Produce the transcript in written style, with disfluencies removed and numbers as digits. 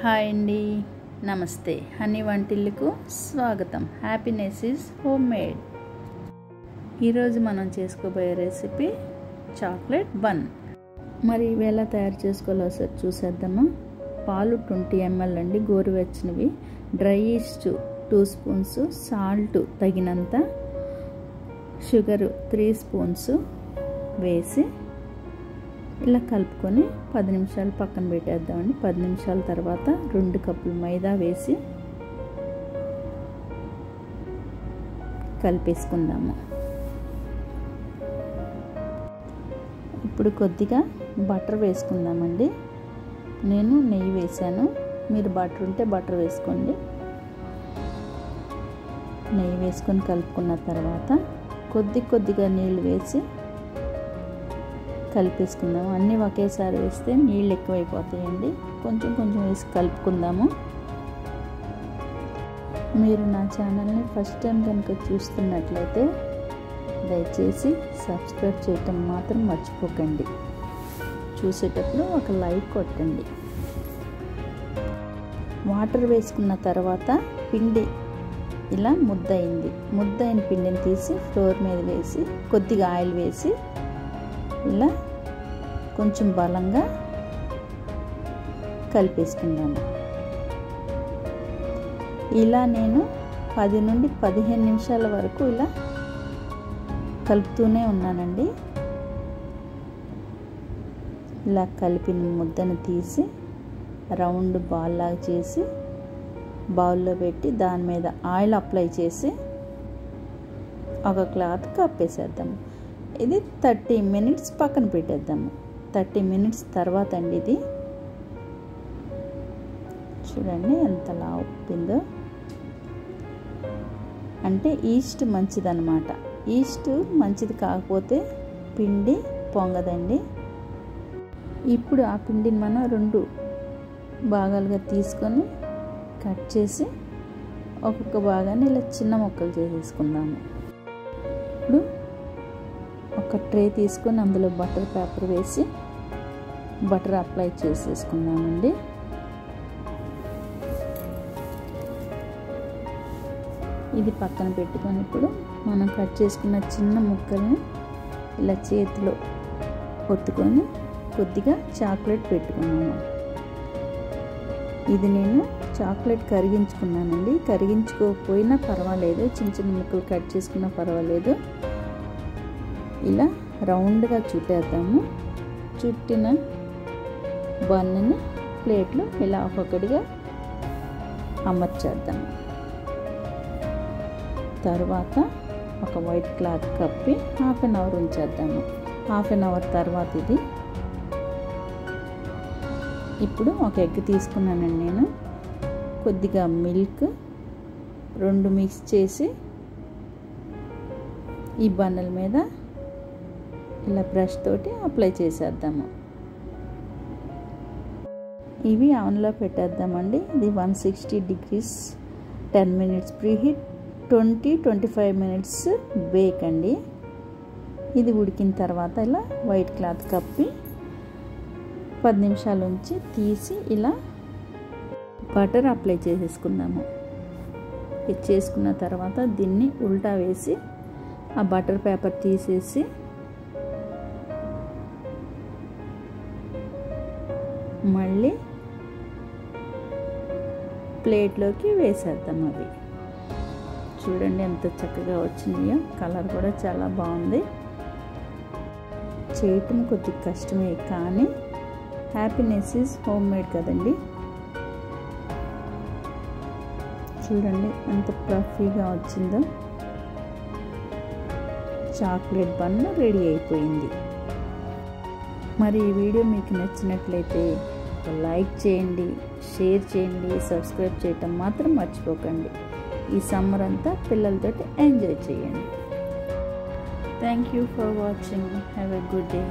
Hi అండి, నమస్తే. Honey వంటిల్లుకు స్వాగతం. Happiness is home made. ఈరోజు మనం చేసుకోబోయే రెసిపీ చాక్లెట్ బన్. మరి ఇవి ఎలా తయారు చేసుకోవాలో ఒకసారి చూసేద్దామా. పాలు 20 ml అండి, గోరువెచ్చనివి. డ్రై ఈస్ట్ 2 స్పూన్స్, సాల్ట్ తగినంత, షుగరు 3 స్పూన్స్ వేసి ఇలా కలుపుకొని 10 నిమిషాలు పక్కన పెట్టేద్దామండి. 10 నిమిషాల తర్వాత 2 కప్పులు మైదా వేసి కలిపేసుకుందాము. ఇప్పుడు కొద్దిగా బటర్ వేసుకుందామండి. నేను నెయ్యి వేసాను, మీరు బటర్ ఉంటే బటర్ వేసుకోండి. నెయ్యి వేసుకొని కలుపుకున్న తర్వాత కొద్దిగా నీళ్ళు వేసి కలిపేసుకుందాము. అన్నీ ఒకేసారి వేస్తే నీళ్ళు ఎక్కువైపోతాయండి. కొంచెం వేసి కలుపుకుందాము. మీరు నా ఛానల్ని ఫస్ట్ టైం కనుక చూస్తున్నట్లయితే దయచేసి సబ్స్క్రైబ్ చేయటం మాత్రం మర్చిపోకండి. చూసేటప్పుడు ఒక లైక్ కొట్టండి. వాటర్ వేసుకున్న తర్వాత పిండి ఇలా ముద్దయిన పిండిని తీసి ఫ్లోర్ మీద వేసి కొద్దిగా ఆయిల్ వేసి ఇలా కొంచెం బలంగా కలిపేసుకుందాము. ఇలా నేను 10 నుండి 15 నిమిషాల వరకు ఇలా కలుపుతూనే ఉన్నానండి. ఇలా కలిపిన ముద్దను తీసి రౌండ్ బాల్ లాగా చేసి బౌల్లో పెట్టి దాని మీద ఆయిల్ అప్లై చేసి ఒక క్లాత్ కప్పేసేద్దాము. ఇది 30 మినిట్స్ పక్కన పెట్టేద్దాము. 30 మినిట్స్ తర్వాత అండి ఇది చూడండి ఎంతలా ఉప్పిందో. అంటే ఈస్ట్ మంచిదన్నమాట. ఈస్ట్ మంచిది కాకపోతే పిండి పొంగదండి. ఇప్పుడు ఆ పిండిని మనం 2 భాగాలుగా తీసుకొని కట్ చేసి ఒక్కొక్క భాగాన్ని ఇలా చిన్న ముక్కలు చేసేసుకుందాము. ఇప్పుడు ఒక ట్రే తీసుకొని అందులో బటర్ పేపర్ వేసి బటర్ అప్లై చేసేసుకున్నామండి. ఇది పక్కన పెట్టుకొని ఇప్పుడు మనం కట్ చేసుకున్న చిన్న ముక్కల్ని ఇలా చేతిలో ఒత్తుకొని కొద్దిగా చాక్లెట్ పెట్టుకున్నాము. ఇది నేను చాక్లెట్ కరిగించుకున్నానండి. కరిగించుకోకపోయినా పర్వాలేదు, చిన్న ముక్కలు కట్ చేసుకున్నా పర్వాలేదు. ఇలా రౌండ్గా చుట్టేద్దాము. చుట్టిన బన్నుని ప్లేట్లో ఇలా ఒక్కొక్కటిగా అమర్చేద్దాము. తరువాత ఒక వైట్ క్లాత్ కప్పి 1/2 an hour ఉంచేద్దాము. 1/2 an hour తర్వాత ఇది ఇప్పుడు ఒక ఎగ్ తీసుకున్నానండి నేను. కొద్దిగా మిల్క్ 2 మిక్స్ చేసి ఈ బన్నల మీద ఇలా బ్రష్ తోటి అప్లై చేసేద్దాము. ఇవి ఆన్లో పెట్టేద్దామండి. ఇది 160 degrees 10 minutes preheat, 20-25 minutes bake అండి. ఇది ఉడికిన తర్వాత ఇలా వైట్ క్లాత్ కప్పి 10 నిమిషాల నుంచి తీసి ఇలా బటర్ అప్లై చేసేసుకుందాము. ఇది చేసుకున్న తర్వాత దీన్ని ఉల్టా వేసి ఆ బటర్ పేపర్ తీసేసి మళ్ళీ ప్లేట్లోకి వేసేద్దాం. అవి చూడండి ఎంత చక్కగా వచ్చినాయో. కలర్ కూడా చాలా బాగుంది. చేయటం కొద్దిగా కష్టమే కానీ హ్యాపీనెస్ ఈజ్ హోమ్ మేడ్ కదండి. చూడండి ఎంత ఫ్లఫీగా వచ్చిందో. చాక్లెట్ బన్ రెడీ అయిపోయింది. మరి ఈ వీడియో మీకు నచ్చినట్లయితే లైక్ చేయండి, షేర్ చేయండి, సబ్స్క్రైబ్ చేయటం మాత్రం మర్చిపోకండి. ఈ సమ్మర్ అంతా పిల్లలతో ఎంజాయ్ చేయండి. Thank you for watching. Have a good day.